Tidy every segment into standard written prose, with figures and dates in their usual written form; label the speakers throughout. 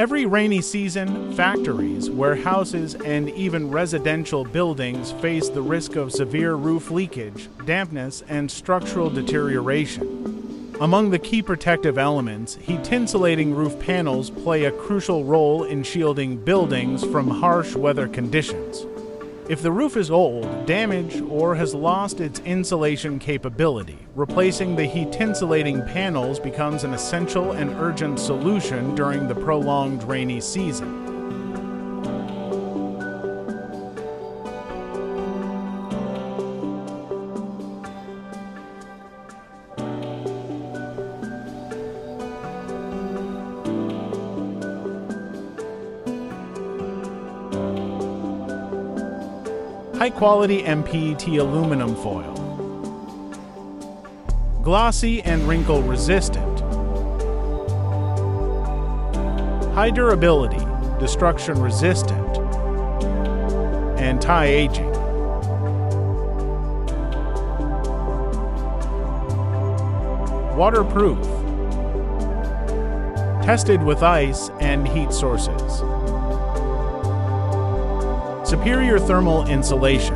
Speaker 1: Every rainy season, factories, warehouses, and even residential buildings face the risk of severe roof leakage, dampness, and structural deterioration. Among the key protective elements, heat-insulating roof panels play a crucial role in shielding buildings from harsh weather conditions. If the roof is old, damaged, or has lost its insulation capability, replacing the heat-insulating panels becomes an essential and urgent solution during the prolonged rainy season. High-quality MPET aluminum foil. Glossy and wrinkle-resistant. High durability, destruction-resistant. Anti-aging. Waterproof. Tested with ice and heat sources. Superior thermal insulation.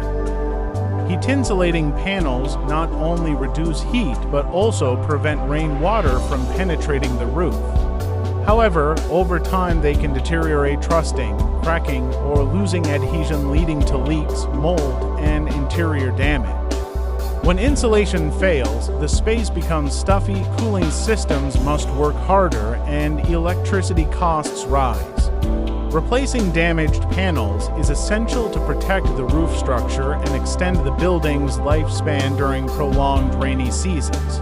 Speaker 1: Heat-insulating panels not only reduce heat but also prevent rainwater from penetrating the roof. However, over time they can deteriorate, rusting, cracking, or losing adhesion, leading to leaks, mold, and interior damage. When insulation fails, the space becomes stuffy, cooling systems must work harder, and electricity costs rise. Replacing damaged panels is essential to protect the roof structure and extend the building's lifespan during prolonged rainy seasons.